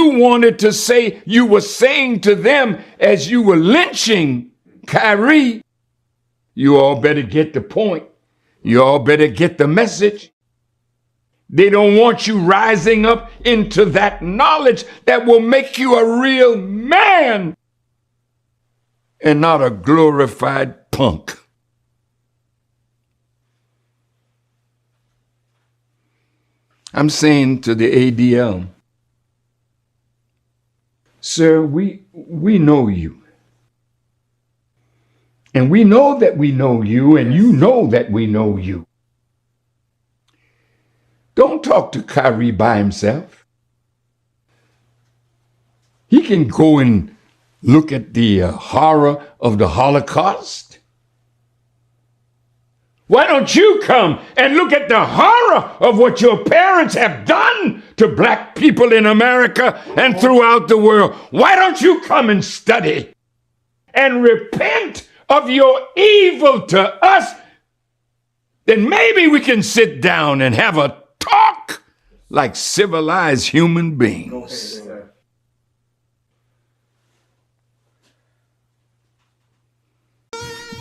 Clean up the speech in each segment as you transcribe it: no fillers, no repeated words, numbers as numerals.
you wanted to say you were saying to them as you were lynching Kyrie. You all better get the point. You all better get the message. They don't want you rising up into that knowledge that will make you a real man and not a glorified punk. I'm saying to the ADL, sir, we know you. And we know that we know you, and you know that we know you. Don't talk to Kyrie by himself. He can go and look at the horror of the Holocaust. Why don't you come and look at the horror of what your parents have done to black people in America and throughout the world? Why don't you come and study and repent of your evil to us? Then maybe we can sit down and have a talk like civilized human beings.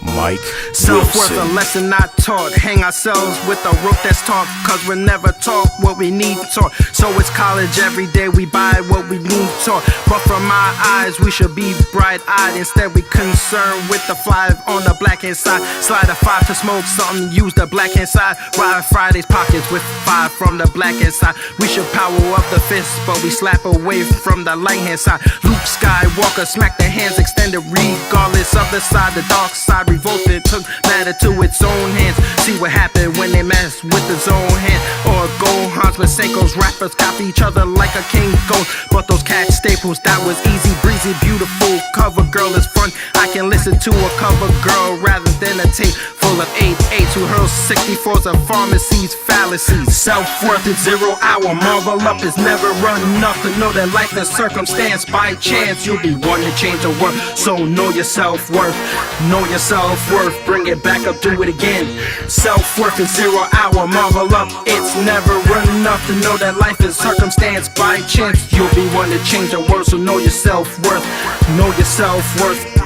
Mike Self-worth, Wilson. a lesson not taught. Hang ourselves with a rope that's taught, cause we're never taught what we need taught. So it's college every day, we buy what we need taught. But from our eyes, we should be bright-eyed. Instead, we concerned with the 5 on the black hand side. Slide a 5 to smoke something, use the black hand side. Ride Friday's pockets with 5 from the black hand side. We should power up the fist, but we slap away from the light hand side. Luke Skywalker smack the hands extended regardless of the side. The dark side revolted, took matter to its own hands. See what happened when they mess with his own hand. Or Gohan's Masenko's rappers copy each other like a king goat. But those cat staples, that was easy breezy, beautiful. Cover girl is fun. I can listen to a cover girl rather than a tape full of 8-8s who hurls 64s of pharmacies, fallacies. Self-worth is 0 hour. Marvel up is never enough to know that life is circumstance. By chance, you'll be one to change the world. So know your self-worth. Know your self-worth. Bring it back up, do it again. Self-worth is 0 hour. Marvel up, it's never enough to know that life is circumstance. By chance, you'll be one to change the world. So know your self-worth. Know your self-worth.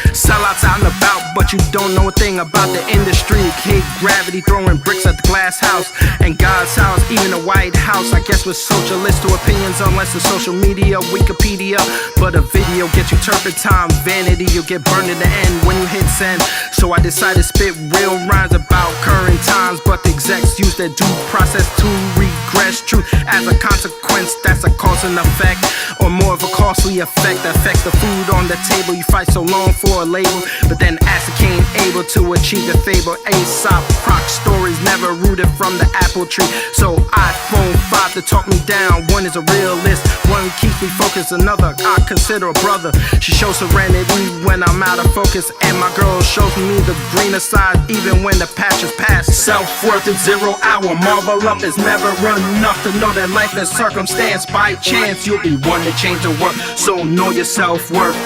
Sellouts out and about, but you don't know a thing about the industry. Kid gravity throwing bricks at the glass house and God's house, even the White House. I guess we're socialist to opinions, unless it's social media, Wikipedia. But a video gets you turpentine, vanity, you'll get burned in the end when you hit send. So I decided to spit real rhymes about current times, but the execs use their due process to regress truth as a consequence. That's a cause and effect, or more of a costly effect that affects the food on the table. You fight so long for a label, but then ascertain able to achieve the favor. Aesop Rock stories never rooted from the apple tree. So iPhone 5 to talk me down. One is a realist, one keeps me focused, another I consider a brother. She shows serenity when I'm out of focus, and my girl shows me the greener side even when the patch is past. Self-worth is 0 hour. Marvel up is never enough to know that life is circumstance. By chance, you'll be one to change the world. So know your self-worth.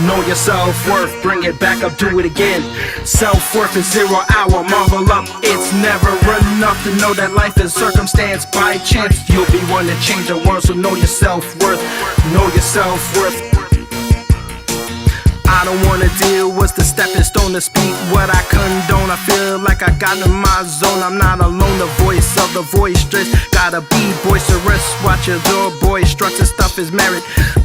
Know your self-worth. Bring it back up, do it again. Self-worth is 0 hour. Marvel up, it's never enough to know that life is circumstance. By chance, you'll be one to change the world. So know your self-worth. Know your self-worth. I don't wanna deal with the stepping stone to speak what I condone. I feel like I got in my zone. I'm not alone, the voice of the boisterous. Gotta be boisterous. Watch your door, boy. Struts and stuff is merit.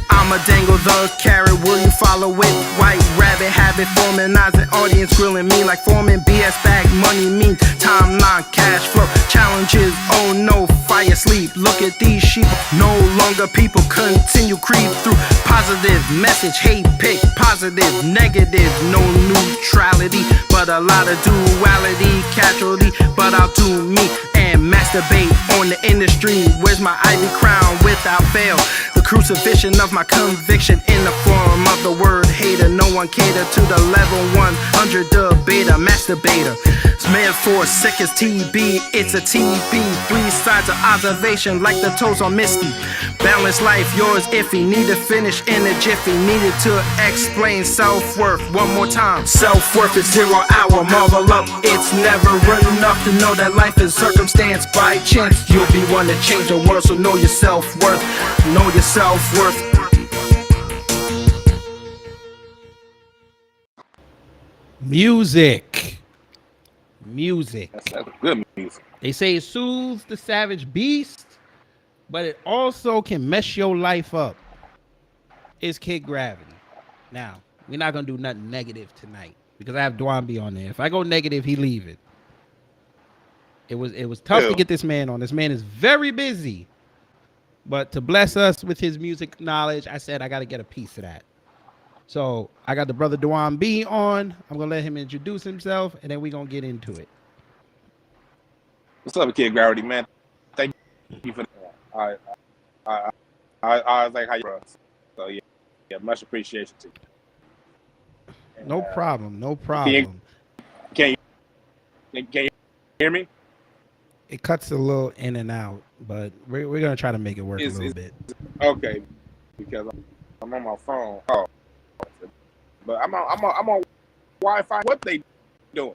I'ma dangle the carrot. Will you follow it? White rabbit habit forming eyes and audience grilling me like forming BS bag money means timeline cash flow challenges. Oh no, fire sleep. Look at these sheep. No longer people continue creep through positive message. Hate pick positive. Negative, no neutrality, but a lot of duality, casualty, but I'll do me and masturbate on the industry. Where's my ivy crown without fail? The crucifixion of my conviction in the form of the word hater. No one cater to the level 100 debater, masturbator. It's meant for sick as TB, it's a TB. 3 sides of observation like the toes on Misty. Balance life, yours iffy. Need to finish in a jiffy. Needed to explain self-worth one more time. Self-worth is 0 hour, marvel up. It's never enough to know that life is circumstance by chance. You'll be one to change the world, so know your self-worth. Know your self-worth. Music. That's good music. They say it soothes the savage beast, but it also can mess your life up. It's Kid Gravity. Now, we're not gonna do nothing negative tonight because I have Dwann B on there. If I go negative, he leave it. It was tough to get this man on. This man is very busy, but to bless us with his music knowledge, I said I got to get a piece of that. So I got the brother Dwann B on. I'm gonna let him introduce himself, and then we're gonna get into it. What's up, Kid Gravity, man? Thank you for that. I was like, how you bro? So yeah, much appreciation to you. And, No problem. Can you hear me? It cuts a little in and out, but we're gonna try to make it work a little bit. Okay, because I'm on my phone. Oh, but I'm on Wi-Fi. What they doing?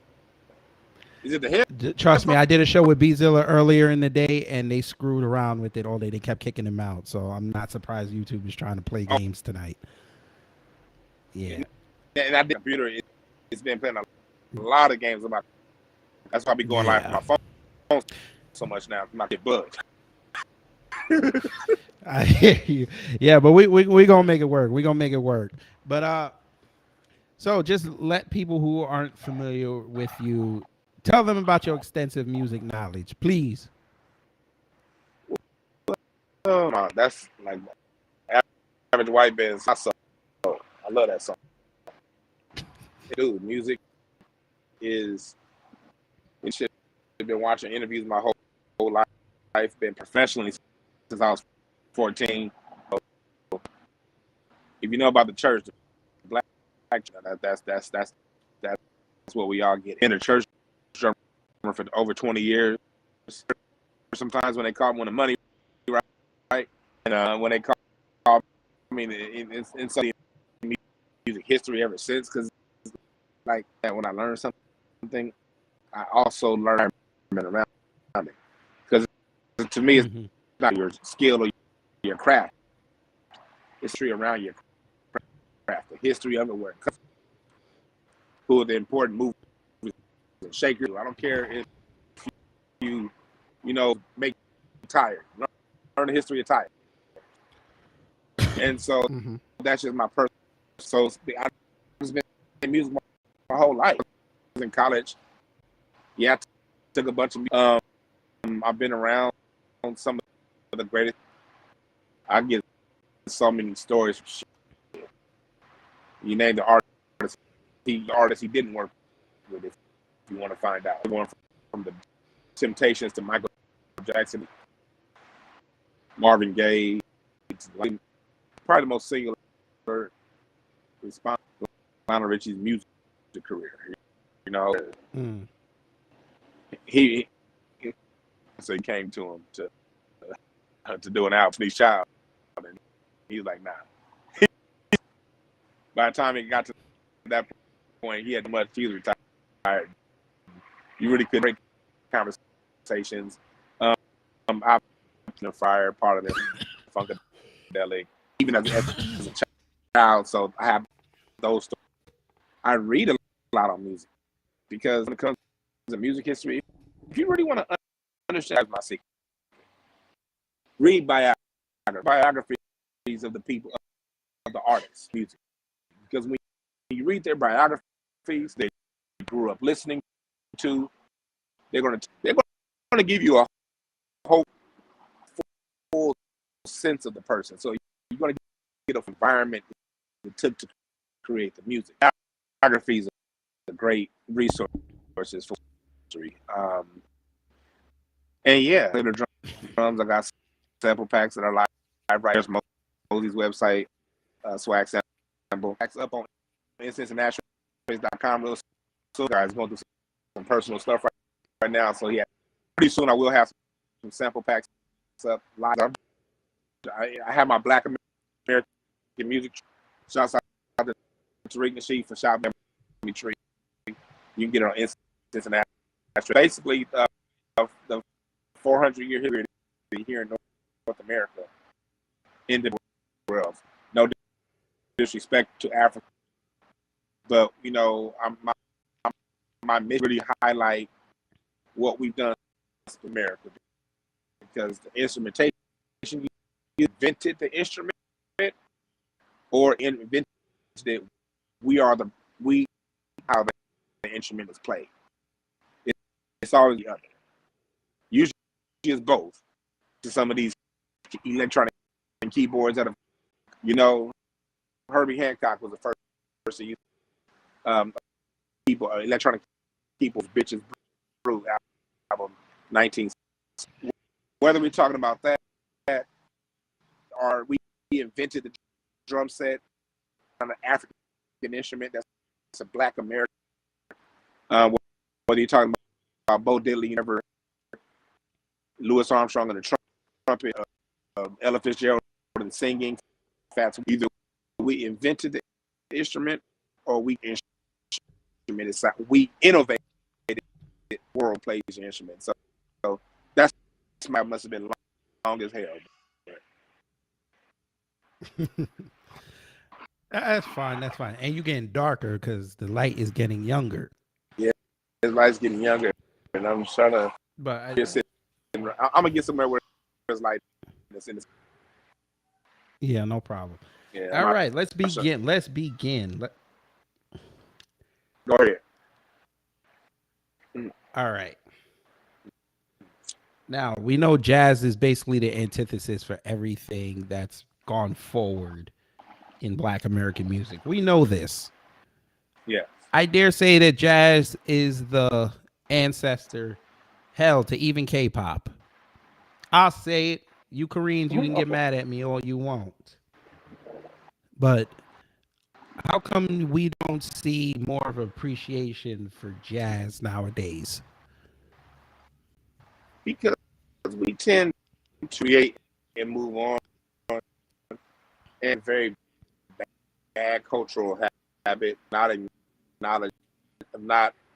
Is it the hip? Trust me, I did a show with B-Zilla earlier in the day, and they screwed around with it all day. They kept kicking him out, so I'm not surprised YouTube is trying to play games tonight. Yeah. And I did computer. It's been playing a lot of games on my. That's why I be going live on my phone so much now. I'm not get bugged. I hear you. Yeah, but we gonna make it work. We gonna make it work. But so just let people who aren't familiar with you tell them about your extensive music knowledge, please. Oh my, that's like average white band's my song. I love that song. Dude, music is. I've been watching interviews my whole life. Been professionally since I was 14. So, if you know about the church, the black that's what we all get in the church drummer for over 20 years. Sometimes when they call me when the money right, and when they call, I mean, in some music history ever since, because like that when I learned something, I also learned around it, because to me it's not your skill or your craft. It's history around your craft, the history of it, where it comes, who are the important movers and shakers. I don't care if you make tire, learn the history of tire, and so that's just my personal. So I've just been in music my whole life. I was in college. Yeah, I took a bunch of. I've been around some of the greatest. I get so many stories. You name the artist he didn't work with. If you want to find out, going from the Temptations to Michael Jackson, Marvin Gaye, probably the most singular response to Lionel Richie's music career. You know, he came to him to do an album for these child, and he was like, nah. By the time he got to that point, he had much. He was retired. You really could break conversations. I'm a fire part of the Funkadelic, even as a child. So I have those stories. I read a lot on music because when it comes to music history, if you really want to understand my secret, read biographies of the people, of the artists' music. Because when you read their biographies, they grew up listening to, they're going to give you a whole full sense of the person. So you're going to get an environment it took to create the music. Biographies are great resources for history. And yeah, the drums, I got sample packs that are live writers, Mosey's website, swag sample packs up on instanceandnationalrace.com. Real so guys going through personal stuff right now. So yeah, pretty soon I will have some sample packs up live. I have my Black American music. Shouts out to Tariq Nasheed for Shop Me Tree. You can get it on Cincinnati. Basically, the 400-year history here in North America in the world. No disrespect to Africa, but you know, my mission really highlight what we've done in America, because the instrumentation, you invented the instrument or invented it. We how the instrument is played. It's always the other. Usually it's both. To some of these electronic keyboards that have, you know, Herbie Hancock was the first to use electronic keyboards, Bitches Brew album 19. Whether we're talking about that or we invented the drum set on an African instrument that's a Black American, whether you're talking about Bo Diddley, Louis Armstrong and the trumpet, Ella Fitzgerald and singing, Fats. Either we invented the instrument or we innovated world plays the instrument. So that's must have been long as hell. That's fine. That's fine. And you're getting darker because the light is getting younger. Yeah, the light's getting younger, and I'm trying to. But I'm gonna get somewhere where there's light. Yeah, no problem. Yeah, all right, let's begin. Let's begin. Go ahead. All right. Now, we know jazz is basically the antithesis for everything that's gone forward in Black American music. We know this. Yeah. I dare say that jazz is the ancestor, hell, to even K-pop. I'll say it. You Koreans, you can get mad at me all you want. But how come we don't see more of appreciation for jazz nowadays? Because we tend to create and move on, and very bad cultural habit, not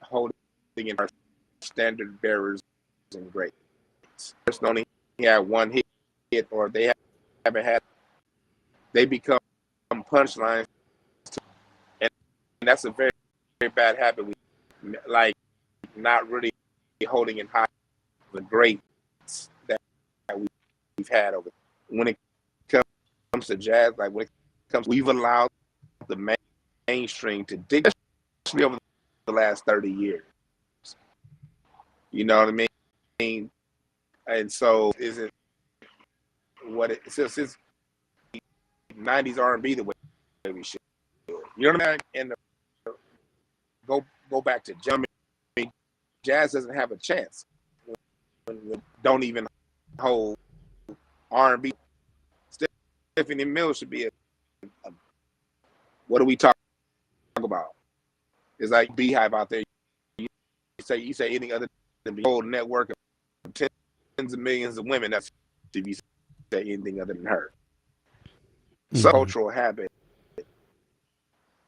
holding in our standard bearers and greats. Just only had one hit, or they haven't had, they become punchlines, and that's a very, very bad habit. We like not really holding in high the greats that we've had over. When it comes to jazz, like when it comes, we've allowed the mainstream to dig, especially over the last 30 years. You know what I mean? And so is it what it since it's 90s R&B the way we should do it. You know what I mean? And go back to jazz. I mean, jazz doesn't have a chance. Don't even hold R&B. Stephanie Mills should be a what do we talk about? It's like Beehive out there. You say anything other than the whole network of tens of millions of women. That's if you say anything other than her. So cultural habit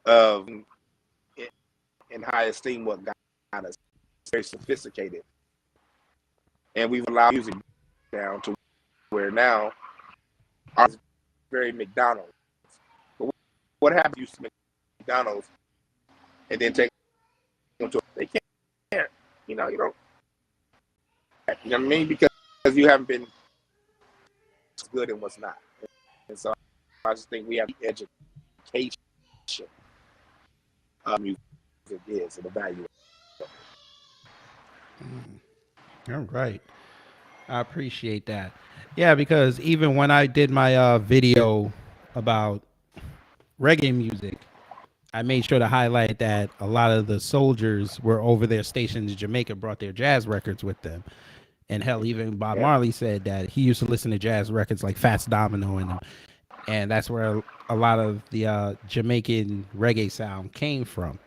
of in high esteem what got us very sophisticated. And we've allowed music down to where now ours is very McDonald's. But what happens to McDonald's and then take them to, they can't, you know, you don't, you know what I mean? Because you haven't been good in what's not. And so I just think we have the education music is and the value. All right. I appreciate that. Yeah, because even when I did my video about reggae music, I made sure to highlight that a lot of the soldiers were over there stationed in Jamaica, brought their jazz records with them. And hell, even Bob Marley said that he used to listen to jazz records like Fats Domino and them. And that's where a lot of the Jamaican reggae sound came from.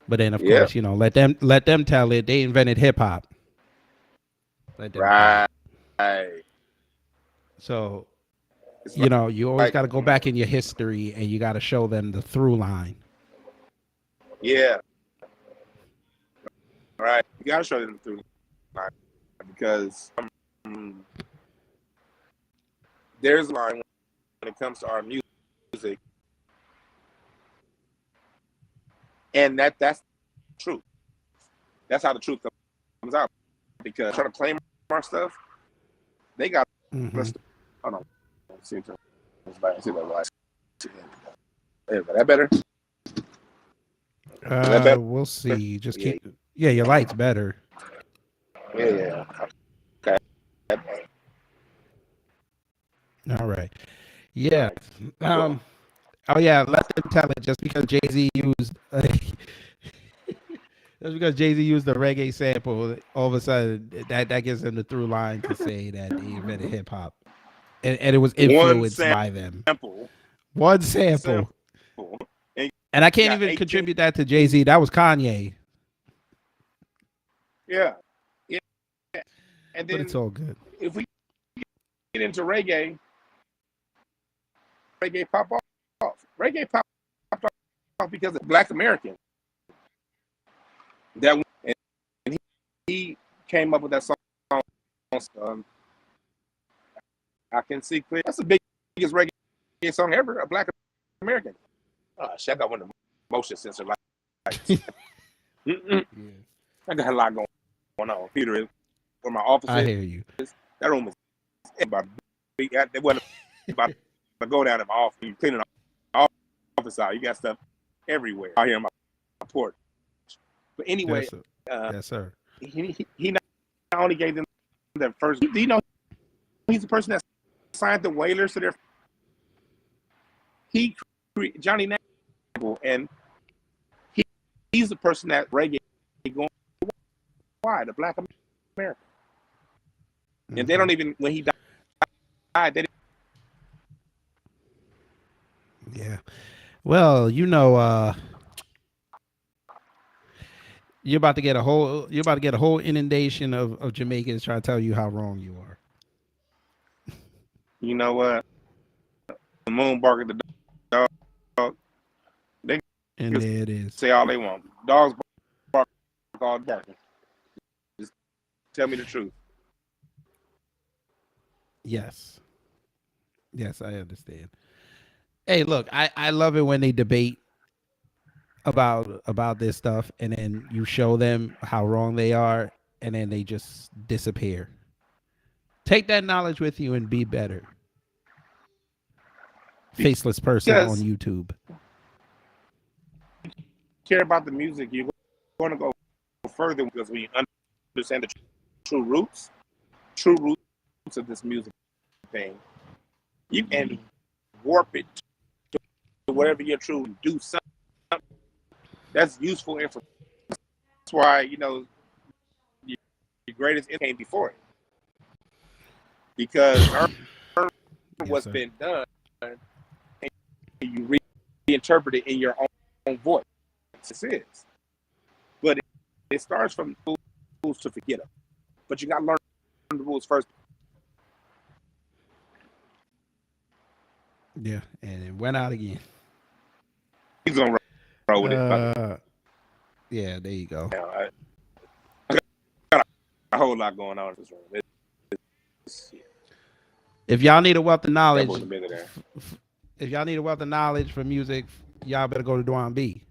But then, of Yeah. course, let them tell it. They invented hip hop. Let them tell it. Right. So, It's you always like got to go back in your history and you got to show them the through line. yeah. Right. You gotta show them through line because there's a line when it comes to our music, and that's true. That's how the truth comes out. Because trying to claim our stuff, they got us. Hold on. See that right. That better? Is that better? We'll see. Just Yeah. keep. Yeah, your light's better. Yeah. Okay. All right. Yeah. Oh yeah. Let them tell it. Just because Jay-Z used. Just because Jay-Z used the reggae sample, all of a sudden that gives them the through line to say that they invented hip hop, and it was influenced by them. One sample. And I can't even contribute that to Jay-Z. That was Kanye. Yeah. And then but it's all good. If we get into reggae pop off. Reggae popped off because of Black American. And he came up with that song. I Can See Clear. That's the biggest reggae song ever, a Black American. Oh, shit, I got one of the motion sensor lights. Yeah. I got a lot going on. Peter is where my office is. I hear you. That room is about they wasn't about to go down in my office. You cleaning the office out. You got stuff everywhere out here in my porch. But anyway, yes, sir. He not only gave them their first. Do you know he's the person that signed the Wailers to their? Johnny National, and he's the person that reggae going. Why the Black American? And they don't even when he died. They didn't. Yeah. Well, you're about to get a whole inundation of Jamaicans trying to tell you how wrong you are. You know what? The moon bark at the dog. And there it is. Say all they want. Dogs bark all barking. Just tell me the truth. Yes, I understand. Hey, look, I love it when they debate about this stuff, and then you show them how wrong they are, and then they just disappear. Take that knowledge with you and be better. Faceless person on YouTube. Care about the music, you're going to go further because we understand the true roots of this music thing. You can warp it to whatever you're true and do something that's useful information. That's why your greatest came before it, because what's been done and you reinterpret it in your own voice. This is, but it starts from the rules to forget them. But you got to learn the rules first. Yeah, and it went out again. He's gonna roll with it. Yeah, there you go. I got a whole lot going on in this room. If y'all need a wealth of knowledge, for music, y'all better go to Dwann B.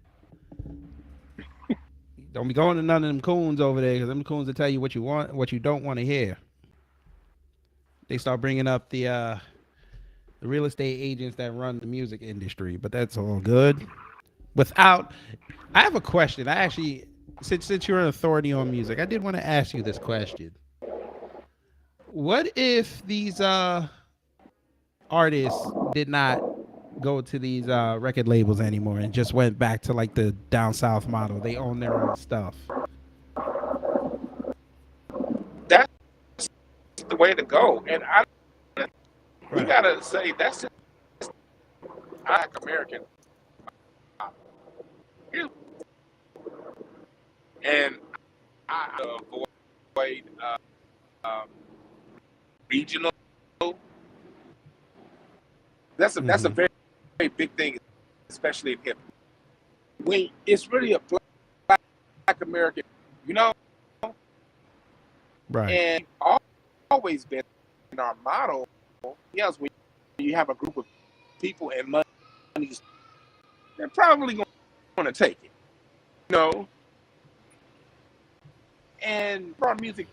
Don't be going to none of them coons over there, because them coons will tell you what you want, what you don't want to hear. They start bringing up the real estate agents that run the music industry, but that's all good. I have a question. I actually, since you're an authority on music, I did want to ask you this question. What if these artists did not go to these record labels anymore and just went back to like the down south model? They own their own stuff. That's the way to go. And we gotta say that's just Black American. and I avoid um, regional. That's a Mm-hmm. very, very big thing, especially in hip. When it's really a black American, you know, Right. and always been our motto. Yes, when you have a group of people and money, they're probably going to take it, you know. And our music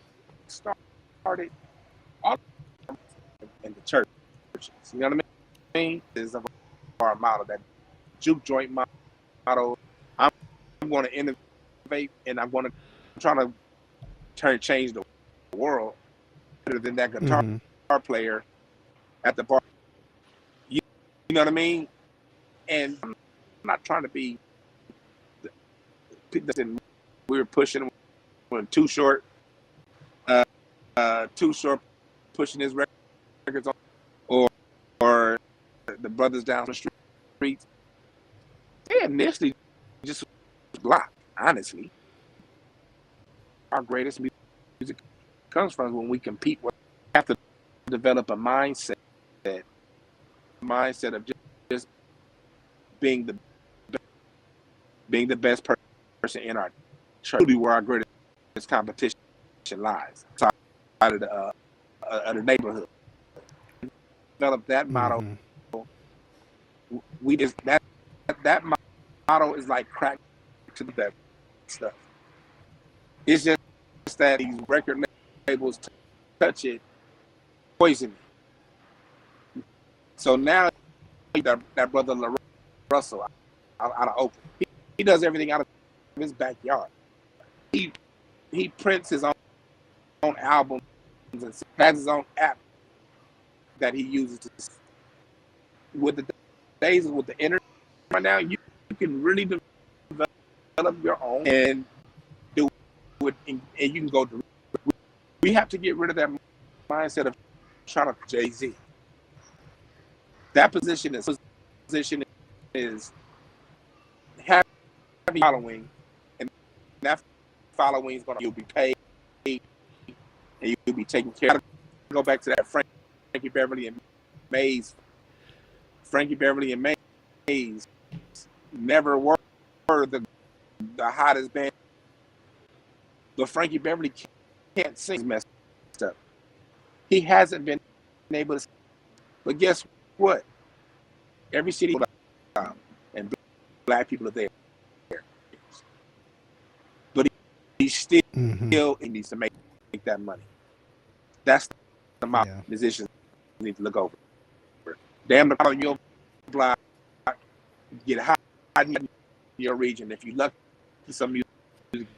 started all in the churches. You know what I mean? Is of our motto, that juke joint motto. I'm going to innovate, and I'm trying to change the world better than that guitar Mm-hmm. player at the bar. You know what I mean? And I'm not trying to be. We were pushing when Too Short, Too Short pushing his records on, or the brothers down the street. They initially just blocked. Honestly, our greatest music comes from when we compete. We have to develop a mindset of just being the best person in our church. Really, where our greatest competition lies, outside of the neighborhood. Develop that motto. Mm-hmm. We just that motto is like crack to that stuff. It's just that these record labels touch it, poison it. So now that brother Russell out of Oakland, he does everything out of his backyard. He prints his own albums and has his own app that he uses with the days with the internet right now. You can really develop your own and do it, and you can go to. We have to get rid of that mindset of trying to Jay-Z. That position is having following, and that following is you'll be paid and you'll be taken care of. Go back to that Frankie Beverly and Mays. Frankie Beverly and Mays never were the hottest band, but Frankie Beverly can't sing. Messed up. He hasn't been able to. But guess what? Every city and black people are there. But he's still Mm-hmm. he needs to make that money. That's the amount Yeah. musicians need to look over. Damn the problem you'll block, get hot in your region. If you lucky, some music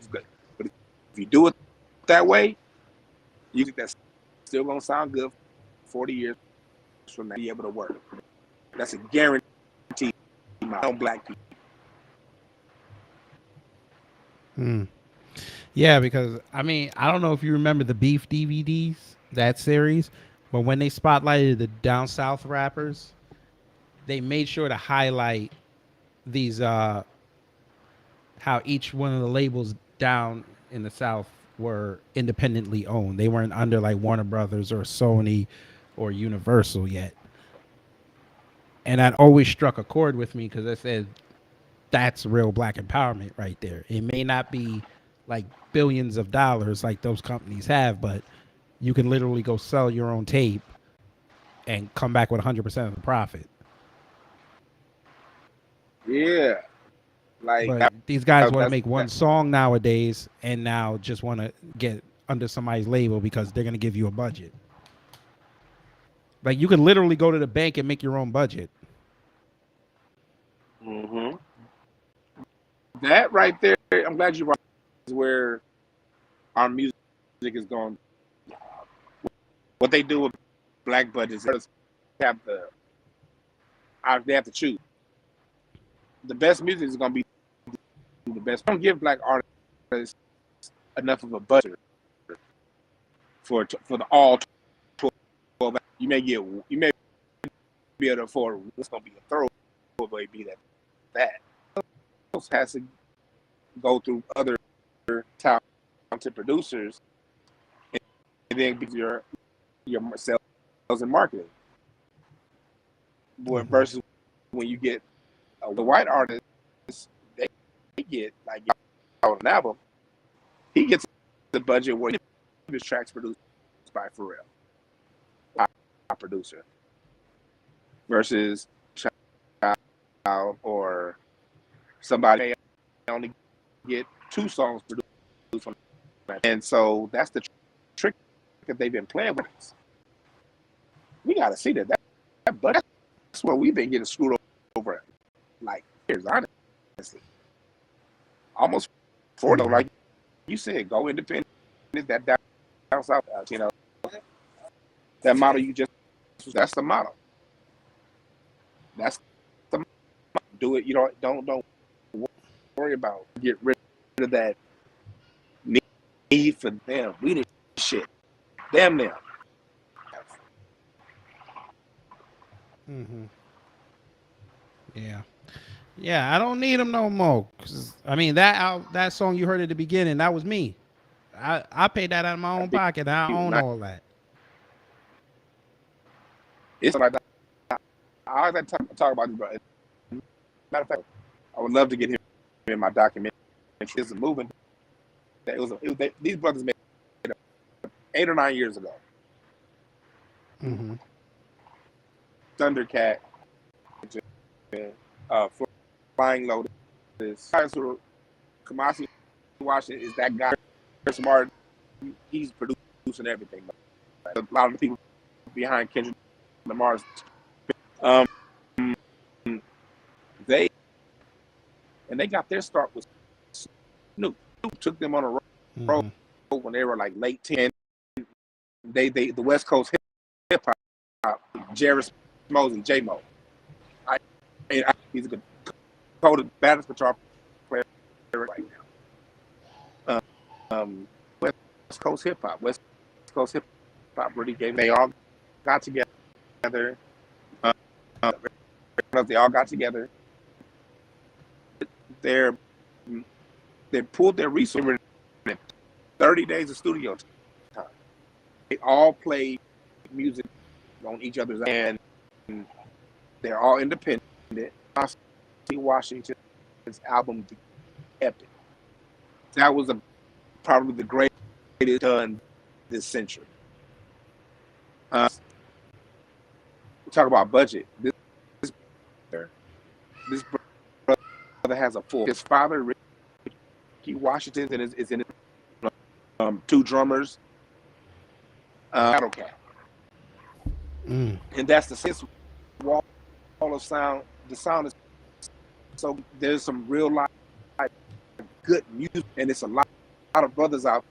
is good. But if you do it that way, music that's still gonna sound good 40 years from now, be able to work. That's a guarantee on black people. Mm. Yeah, because I mean, I don't know if you remember the Beef DVDs, that series, but when they spotlighted the down south rappers, they made sure to highlight these how each one of the labels down in the south were independently owned. They weren't under like Warner Brothers or Sony or Universal yet. And that always struck a chord with me because I said that's real black empowerment right there. It may not be like billions of dollars like those companies have, but you can literally go sell your own tape and come back with 100% of the profit. Yeah, like But these guys want to that's make one that. song nowadays and now just want to get under somebody's label because they're going to give you a budget. Like you can literally go to the bank and make your own budget. Mm-hmm. That right there, I'm glad you brought is where our music is going. What they do with black budgets is have they have to choose. The best music is going to be the best. Don't give black artists enough of a budget for the all 12. You may be able to afford what's going to be a throwaway be that. It has to go through other talented producers, and then your sales and marketing. Versus when you get the white artists, they get like on an album, he gets the budget where his tracks produced by Pharrell, a producer, versus Child or somebody may only get 2 songs produced from that. And so that's the trick that they've been playing with us. We got to see that budget. That's where we've been getting screwed over. Like, here's honestly, almost 40. Like you said, go independent. That down south, that model you just. That's the model. That's the model. Do it. You don't worry about. Get rid of that need for them. We need shit. Them. Yeah, I don't need them no more. 'Cause, I mean, that song you heard at the beginning, that was me. I paid that out of my own pocket. I own all that. It's like I always like to talk about this, bro. Matter of fact, I would love to get him in my documentary. It's a movement that these brothers made 8 or 9 years ago. Thundercat, Flying Lotus, Kamasi Washington is that guy. Chris Martin, he's producing everything. Like, a lot of the people behind Kendrick Lamar's, they got their start with Snoop. Snoop took them on a road when they were like late 10. They the West Coast hip hop, Jerry Smokes and J-Mo. He's a good baddest guitar player right now. West Coast hip hop really gave. They all got together. They all got together. They pulled their resources. 30 days of studio time. They all played music on each other's, and they're all independent. Washington's album, Epic. That was probably the greatest done this century. We talk about budget. This brother has a full. His father, Ricky Washington, is in it. 2 drummers. Battle Cat. And that's the 6th wall of sound. The sound is so there's some real life good music, and it's a lot of brothers out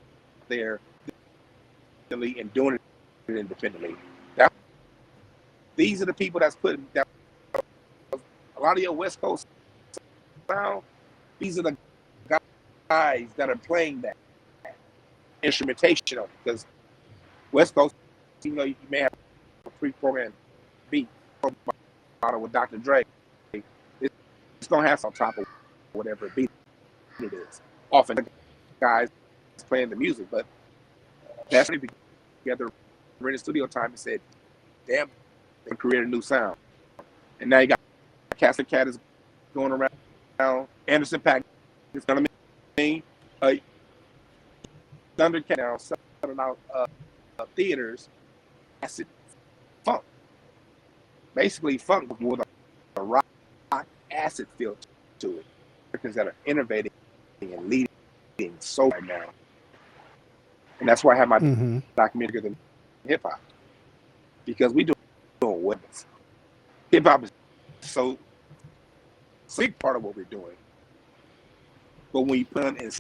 there and doing it independently. These are the people that's putting that. A lot of your West Coast sound. These are the guys that are playing that instrumentation of it, because West Coast, even though you may have a pre-programmed beat with Dr. Dre, it's gonna have some on top of whatever beat it is. Often the guys playing the music, but that's when we together in the studio time and said, damn, they created a new sound. And now you got Castle Cat is going around, Anderson .Paak is gonna mean Thundercat now selling out theaters. Acid funk, basically funk with a rock acid feel to it. Because that are innovating and leading so right now, and that's why I have my documentary in hip hop, because we doing weapons. Hip hop is so big part of what we're doing, but when you put on and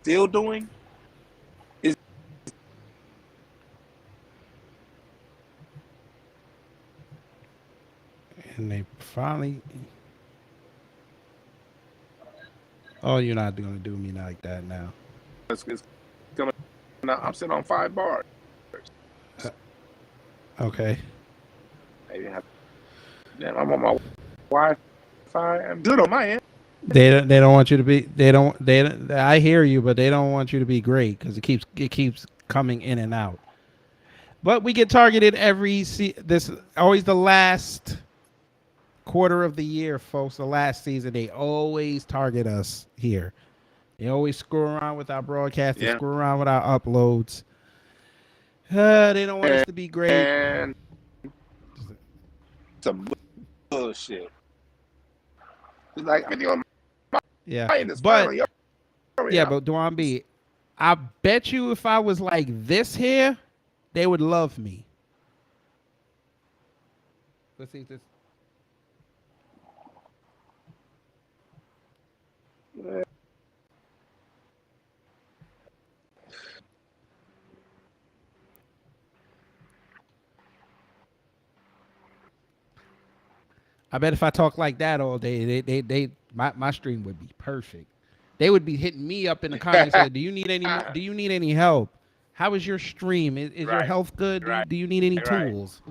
still doing. And they finally. Oh, you're not gonna do me like that now. It's coming. Now I'm sitting on 5 bars. Okay. Maybe I'm on my Wi-Fi. I'm good on my end. They don't want you to be. They. I hear you, but they don't want you to be great because it keeps coming in and out. But we get targeted this always the last quarter of the year, folks. The last season, they always target us here. They always screw around with our broadcasts. They screw around with our uploads. They don't want us to be great. And some bullshit. It's like I'm doing Yeah, but but Dwann B, I bet you if I was like this here, they would love me. Let's see this. I bet if I talk like that all day, my stream would be perfect. They would be hitting me up in the comments saying, "Do you need any help? How is your stream? Is your health good? Do you need any tools?"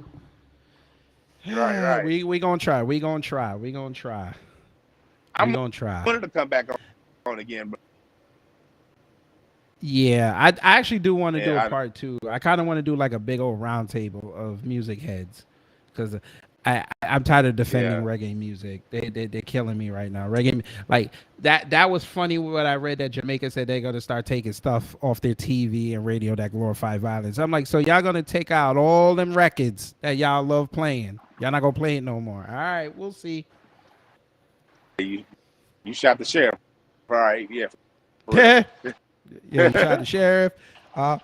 Right. We gonna try. We gonna try. I'm gonna wanted to come back on again, but yeah, I actually do want to do a part 2. I kind of want to do like a big old round table of music heads because I'm tired of defending reggae music. They're killing me right now. Reggae, like that was funny when I read that Jamaica said they're gonna start taking stuff off their TV and radio that glorify violence. I'm like, so y'all gonna take out all them records that y'all love playing? Y'all not gonna play it no more. All right, we'll see. You shot the sheriff. All right, yeah. You shot the sheriff. All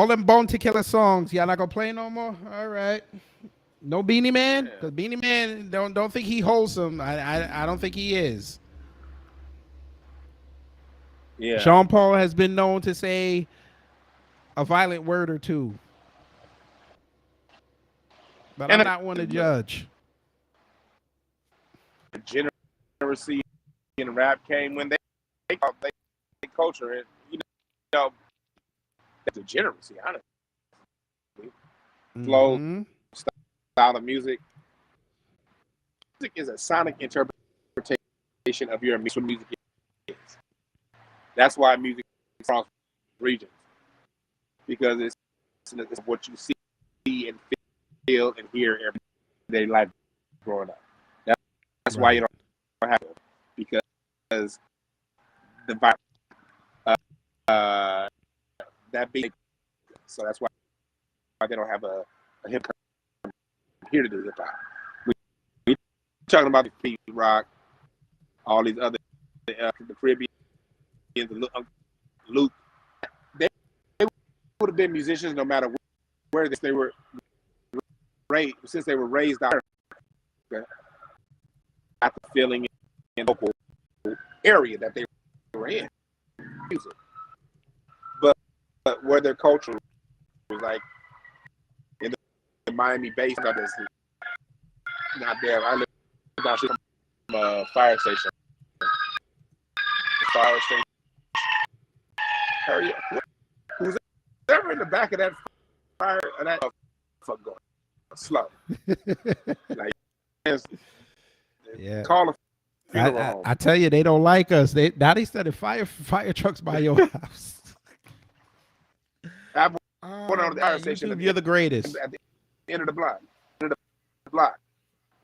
them Bone to Killer songs, y'all not gonna play no more? All right. No Beanie Man? Because Beanie Man don't think he wholesome. I don't think he is. Yeah. Sean Paul has been known to say a violent word or two. But I'm not one to judge. Degeneracy in rap came when they culture it. Degeneracy, honestly. Flow, style of music. Music is a sonic interpretation of your music is. That's why music is across regions. Because it's what you see and feel and hear every day life growing up. That's why you don't have it. Because the vibe that big, so that's why they don't have a hip hop here to do hip hop. We talking about the rock, all these other the Caribbean, the Luke. They would have been musicians no matter where they were raised, since they were raised out at the feeling in local area that they were in music. But where their culture was like in the Miami Basin, not there. I live down from a fire station. The fire station. Hurry up. Who's ever in the back of that fire? That fuck going slow. Like, call a funeral home. I tell you, they don't like us. They started fire trucks by your house. I went on the fire station. You're the greatest. At the end of the block.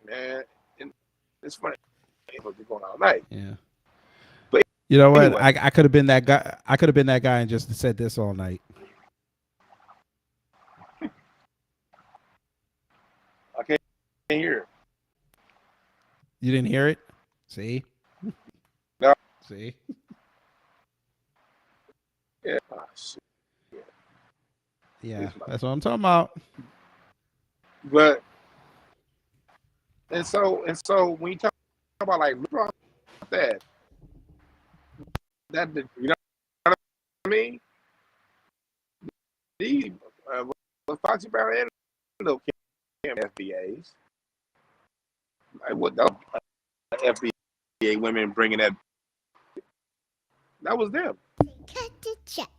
Man, it's funny. It's going all night. Yeah. But you know what? Anyway. I could have been that guy. I could have been that guy and just said this all night. I can't hear it. You didn't hear it? See? No. See? Yeah. Oh, shit. Yeah, that's what I'm talking about. But and so when you talk about like that you know what I mean? These Foxy Brown and little FBAs, like what the FBA women bringing that was them. Cut the check.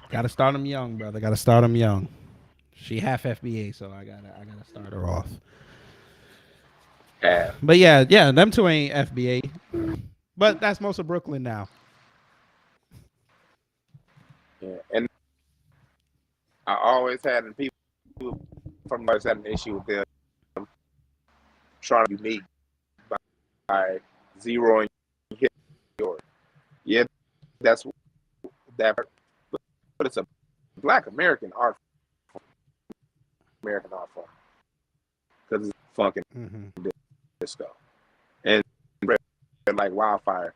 Gotta start them young, brother. Gotta start them young. She half FBA, so I gotta start her off. Yeah. But yeah, them two ain't FBA. But that's most of Brooklyn now. Yeah. And I always had, and people from always had an issue with them trying to be unique by zeroing his yours. Yeah, that's that, but it's a Black American art form because it's funkin' disco and like wildfire.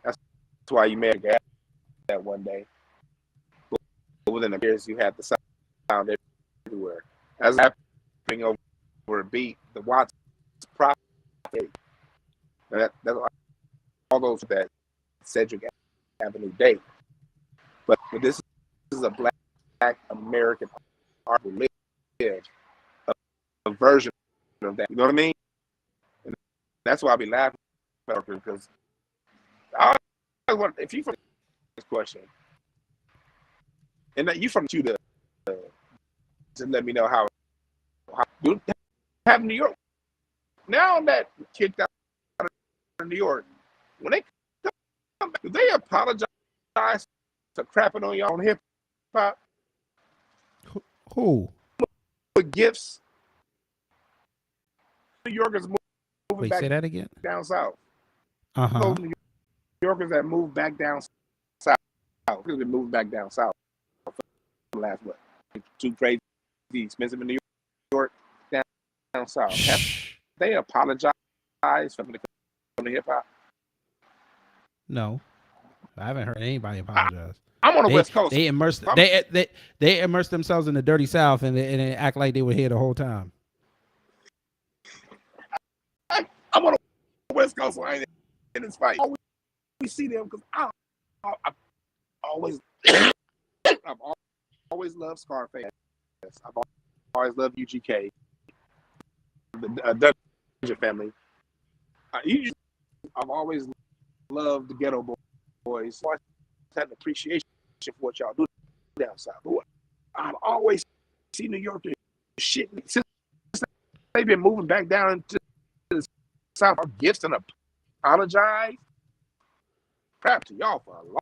That's why you made that one day. But within the years, you had the sound everywhere. As happening over a beat, the Watts prophet. That's all those that Cedric Avenue date. But this is a Black American art who live a version of that. You know what I mean? And that's why I be laughing because I want, if you from this question, and that you from to let me know how you have New York now that kicked out of New York, when they come back, do they apologize for crapping on y'all on hip hop? Who? With gifts, New Yorkers moving Wait, back say that again. down south. Uh-huh. New Yorkers that moved back down south, because they moved back down south. Last what? Too crazy, expensive in New York, down south. Have they apologize for the hip hop? No, I haven't heard anybody apologize. I'm on the West Coast. They immersed themselves in the dirty South and they act like they were here the whole time. I'm on the West Coast, so I ain't in this fight. We see them because I've always I've always loved Scarface. I've always loved UGK, the Dungeon Family. I've always loved the Ghetto Boys. So I had an appreciation for what y'all do down south. I've always seen New York shit since they've been moving back down to the south. Our gifts and apologize. Crap to y'all for a long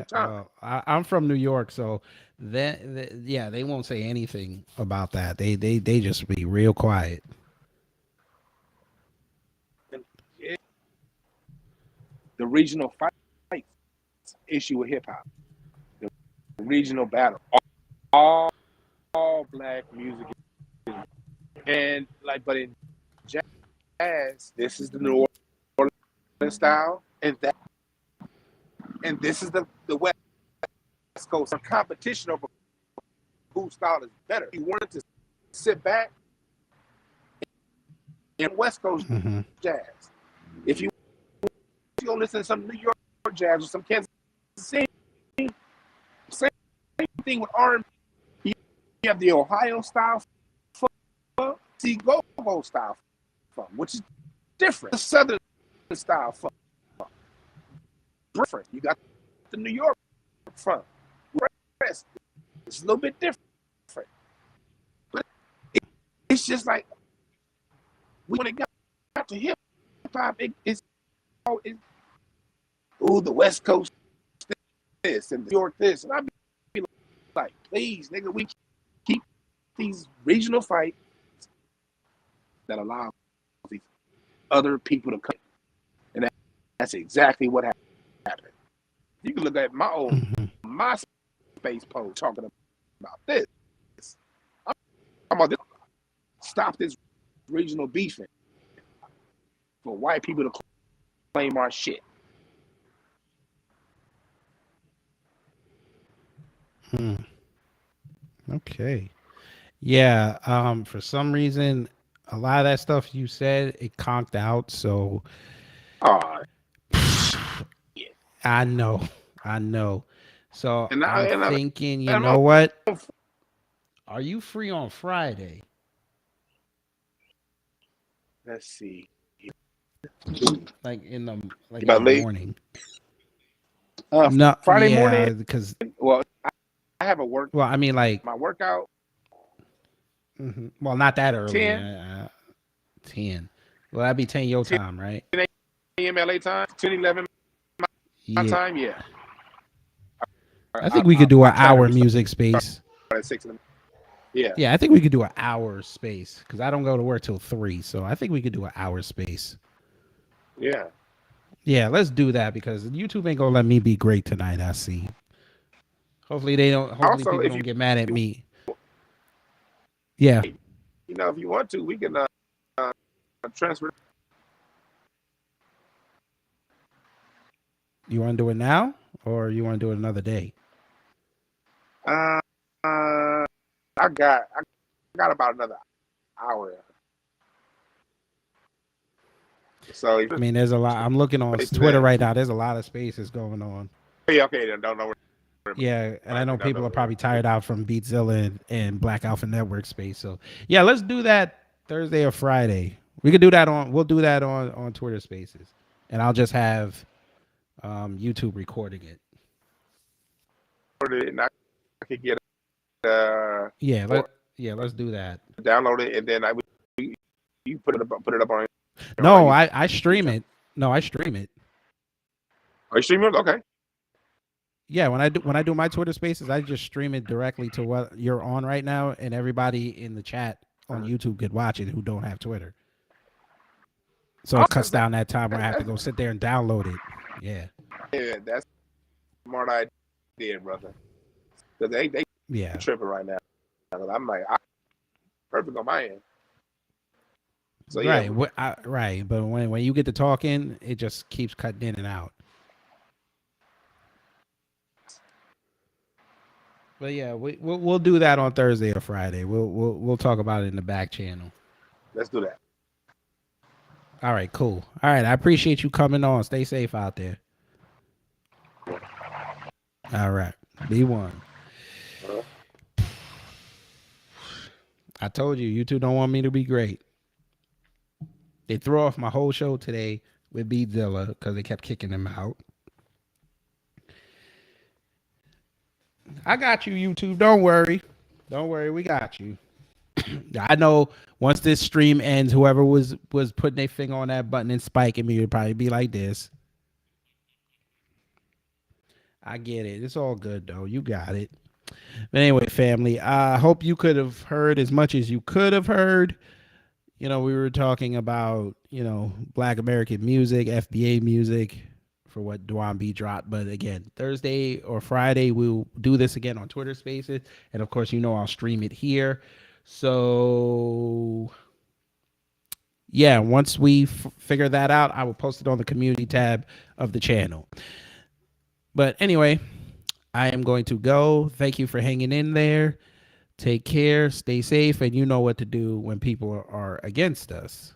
time. I'm from New York, so they won't say anything about that. They just be real quiet. The regional fight issue with hip hop, the regional battle, all Black music, and but in jazz, this is the New Orleans style, and this is the West Coast. A competition over whose style is better. You wanted to sit back in West Coast jazz. If you go listen to some New York jazz or some Kansas City, same thing with R&B. You have the Ohio style funk, see go-go style funk, which is different. The Southern style funk, different. You got the New York funk. It's a little bit different, but it's just like when it got to hip hop, it's the West Coast this and New York this, and I'd be like, please, nigga, we keep these regional fights that allow these other people to come, and that's exactly what happened. You can look at my old MySpace post talking about this. I'm about to stop this regional beefing for white people to claim our shit. Okay. Yeah. For some reason, a lot of that stuff you said, it conked out. So I know. So I'm thinking, you know what? Are you free on Friday? Let's see. Like in the morning. No, Friday morning. Because have a work. Well, I mean, like, My workout well, not that early. 10 10. Well, that'd be 10 your 10 time, right? a.m. LA time, 10:11 my Yeah. time. Yeah. I think we could do I an try to hour restart music space. at 6 in the. Yeah. Yeah, I think we could do an hour space because I don't go to work till 3. So I think we could do an hour space. Yeah. Yeah, let's do that because YouTube ain't gonna let me be great tonight. I see. Hopefully they don't. Hopefully Also, people if don't you, get mad at me. Yeah. if you want to, we can transfer. You want to do it now or you want to do it another day? I got about another hour. So I mean, there's a lot. I'm looking on Twitter right now. There's a lot of spaces going on. okay, then don't know. Yeah, and I know people are probably tired out from Beatzilla and Black Alpha Network space. So yeah, let's do that Thursday or Friday. We could do that on. We'll do that on Twitter Spaces, and I'll just have YouTube recording it. And I could get Let's do that. download it, and then you put it up on. No, I stream it. No, I stream it. Are you streaming? Okay. Yeah, when I do my Twitter Spaces, I just stream it directly to what you're on right now, and everybody in the chat on YouTube could watch it who don't have Twitter. So it cuts down that time where I have to go sit there and download it. Yeah. Yeah, that's a smart idea, brother. Because they tripping right now. I'm like, perfect on my end. So right, yeah. right. But when you get to talking, it just keeps cutting in and out. But yeah, we'll do that on Thursday or Friday. We'll talk about it in the back channel. Let's do that. All right, cool. All right, I appreciate you coming on. Stay safe out there. All right, B1. I told you, you two don't want me to be great. They threw off my whole show today with Beatzilla because they kept kicking him out. I got you, YouTube. Don't worry. Don't worry. We got you. I know once this stream ends, whoever was putting their finger on that button and spiking me would probably be like this. I get it. It's all good, though. You got it. But anyway, family, I hope you could have heard as much as you could have heard. You know, we were talking about, Black American music, FBA music, for what Dwann B dropped. But again, Thursday or Friday, we'll do this again on Twitter Spaces. And of course, I'll stream it here. So yeah, once we figure that out, I will post it on the community tab of the channel. But anyway, I am going to go. Thank you for hanging in there. Take care, stay safe, and you know what to do when people are against us.